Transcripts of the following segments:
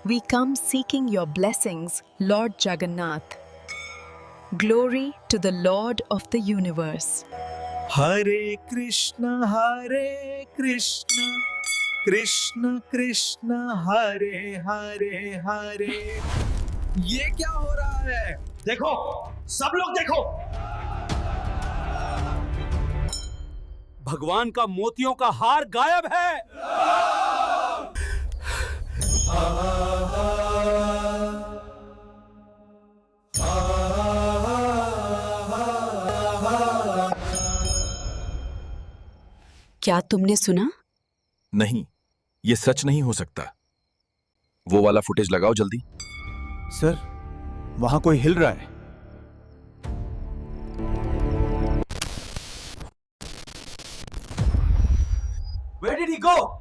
We come seeking your blessings, Lord Jagannath. Glory to the Lord of the universe. Hare Krishna, Krishna Krishna, Hare Hare Hare. ये क्या हो रहा है? देखो, सब लोग देखो। भगवान का मोतियों का हार गायब है। क्या तुमने सुना? नहीं, ये सच नहीं हो सकता। वो वाला फुटेज लगाओ जल्दी। सर, वहां कोई हिल रहा है। Where did he go?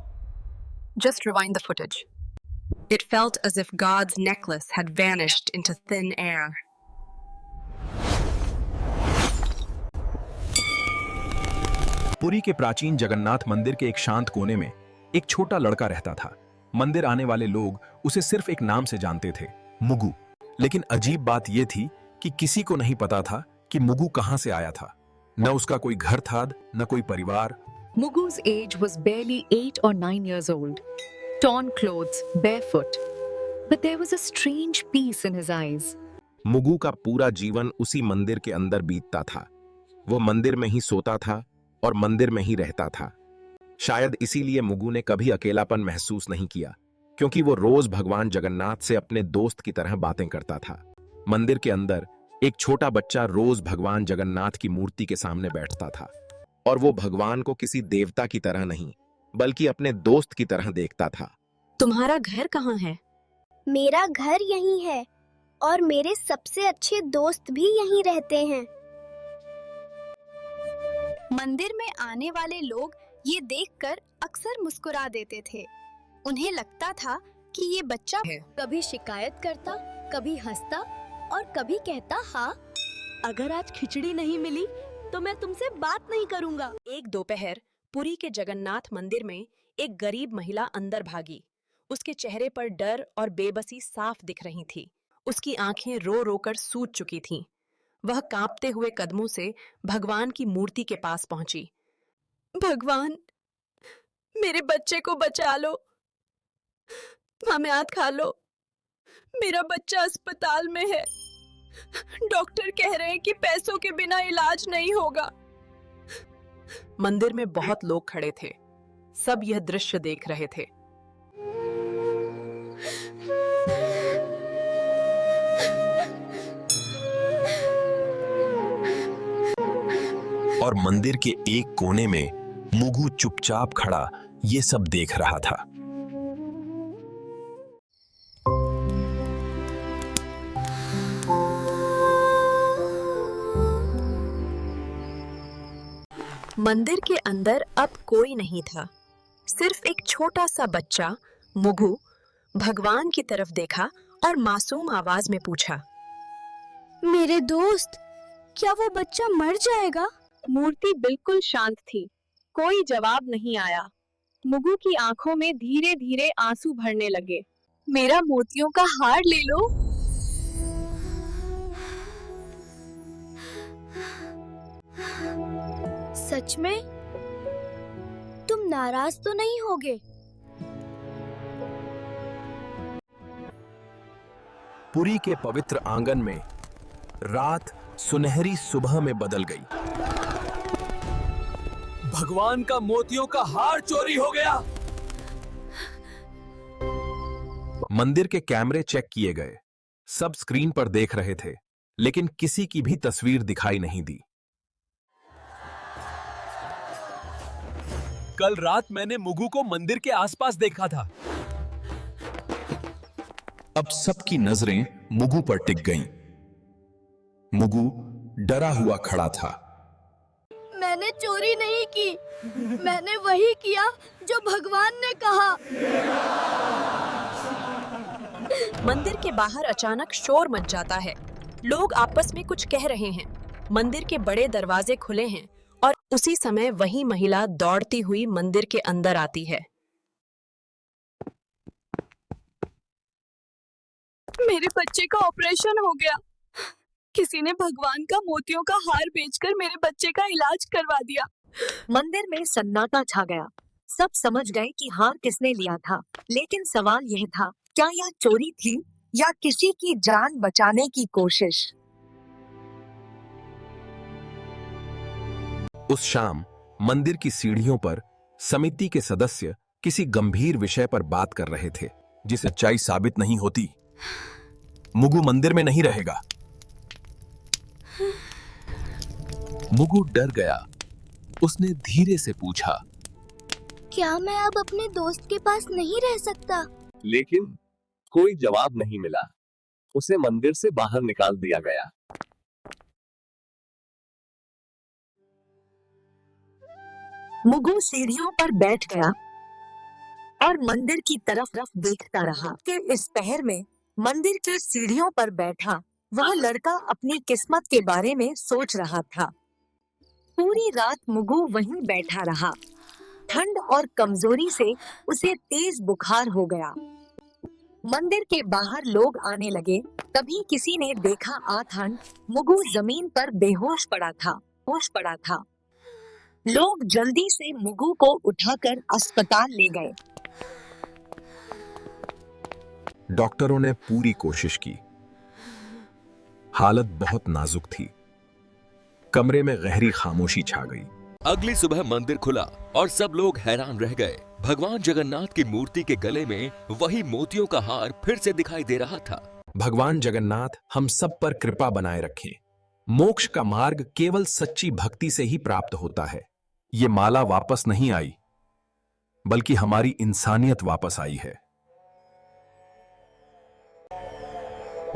Just rewind the footage. It felt as if God's necklace had vanished into thin air. Puri के प्राचीन जगन्नाथ मंदिर के एक शांत कोने में एक छोटा लड़का रहता था। मंदिर आने वाले लोग उसे सिर्फ एक नाम से जानते थे, मुगु। लेकिन अजीब बात यह थी कि किसी को नहीं पता था कि मुगु कहां से आया था। न उसका कोई घर था, न कोई परिवार। Mugu's age was barely 8 or 9 years old. Torn clothes, barefoot. But there was a strange peace in his eyes. Mugu का पूरा जीवन उसी मंदिर के अंदर बीतता था। वो मंदिर में ही सोता था और मंदिर में ही रहता था। शायद इसीलिए मुगु ने कभी अकेलापन महसूस नहीं किया, क्योंकि वो रोज भगवान जगन्नाथ से अपने दोस्त की तरह बातें करता था। मंदिर के अंदर एक छोटा बच्चा रोज भगवान जगन्नाथ की मूर्ति के सामने बैठता था और वो भगवान को किसी देवता की तरह नहीं, बल्कि अपने दोस्त की तरह देखता था। तुम्हारा घर कहाँ है? मेरा घर यहीं है और मेरे सबसे अच्छे दोस्त भी यहीं रहते हैं। मंदिर में आने वाले लोग ये देखकर अक्सर मुस्कुरा देते थे। उन्हें लगता था कि ये बच्चा कभी शिकायत करता, कभी हंसता और कभी कहता, हाँ, अगर आज खिचड़ी नहीं मिली तो मैं तुमसे बात नहीं करूंगा। एक दोपहर पुरी के जगन्नाथ मंदिर में एक गरीब महिला अंदर भागी। उसके चेहरे पर डर और बेबसी साफ दिख रही थी। उसकी आंखें रो रो कर सूज चुकी थीं। वह कांपते हुए कदमों से भगवान की मूर्ति के पास पहुंची। भगवान, मेरे बच्चे को बचा लो, हमें खा लो। मेरा बच्चा अस्पताल में है। डॉक्टर कह रहे हैं कि पैसों के बिना इलाज नहीं होगा। मंदिर में बहुत लोग खड़े थे। सब यह दृश्य देख रहे थे। और मंदिर के एक कोने में मुगु चुपचाप खड़ा ये सब देख रहा था। मंदिर के अंदर अब कोई नहीं था। सिर्फ एक छोटा सा बच्चा मुगु भगवान की तरफ देखा और मासूम आवाज में पूछा, मेरे दोस्त, क्या वो बच्चा मर जाएगा? मूर्ति बिल्कुल शांत थी। कोई जवाब नहीं आया। मुगु की आंखों में धीरे धीरे आंसू भरने लगे। मेरा मोतियों का हार ले लो। सच में? तुम नाराज तो नहीं होगे? पुरी के पवित्र आंगन में रात सुनहरी सुबह में बदल गई। भगवान का मोतियों का हार चोरी हो गया। मंदिर के कैमरे चेक किए गए। सब स्क्रीन पर देख रहे थे, लेकिन किसी की भी तस्वीर दिखाई नहीं दी। कल रात मैंने मुगु को मंदिर के आसपास देखा था। अब सबकी नजरें मुगु पर टिक गईं। मुगु डरा हुआ खड़ा था। मैंने चोरी नहीं की। मैंने वही किया जो भगवान ने कहा। मंदिर के बाहर अचानक शोर मच जाता है। लोग आपस में कुछ कह रहे हैं। मंदिर के बड़े दरवाजे खुले हैं और उसी समय वही महिला दौड़ती हुई मंदिर के अंदर आती है। मेरे बच्चे का ऑपरेशन हो गया। किसी ने भगवान का मोतियों का हार बेचकर मेरे बच्चे का इलाज करवा दिया। मंदिर में सन्नाटा छा गया। सब समझ गए कि हार किसने लिया था, लेकिन सवाल यह था, क्या यह चोरी थी या किसी की जान बचाने की कोशिश? उस शाम मंदिर की सीढ़ियों पर समिति के सदस्य किसी गंभीर विषय पर बात कर रहे थे। जिसे सच्चाई साबित नहीं होती, मुगु मंदिर में नहीं रहेगा। मुगु डर गया। उसने धीरे से पूछा, क्या मैं अब अपने दोस्त के पास नहीं रह सकता? लेकिन कोई जवाब नहीं मिला। उसे मंदिर से बाहर निकाल दिया गया। मुगु सीढ़ियों पर बैठ गया और मंदिर की तरफ देखता रहा कि इस पहर में मंदिर की सीढ़ियों पर बैठा वह लड़का अपनी किस्मत के बारे में सोच रहा था। पूरी रात मुगु वहीं बैठा रहा। ठंड और कमजोरी से उसे तेज बुखार हो गया। मंदिर के बाहर लोग आने लगे। तभी किसी ने देखा आथन मुगु जमीन पर बेहोश पड़ा था। लोग जल्दी से मुगु को उठाकर अस्पताल ले गए। डॉक्टरों ने पूरी कोशिश की। हालत बहुत नाजुक थी। कमरे में गहरी खामोशी छा गई। अगली सुबह मंदिर खुला और सब लोग हैरान रह गए। भगवान जगन्नाथ की मूर्ति के गले में वही मोतियों का हार फिर से दिखाई दे रहा था। भगवान जगन्नाथ हम सब पर कृपा बनाए रखें। मोक्ष का मार्ग केवल सच्ची भक्ति से ही प्राप्त होता है। ये माला वापस नहीं आई, बल्कि हमारी इंसानियत वापस आई है।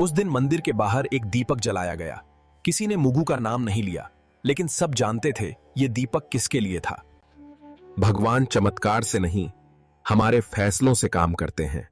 उस दिन मंदिर के बाहर एक दीपक जलाया गया। किसी ने मुगु का नाम नहीं लिया, लेकिन सब जानते थे ये दीपक किसके लिए था। भगवान चमत्कार से नहीं, हमारे फैसलों से काम करते हैं।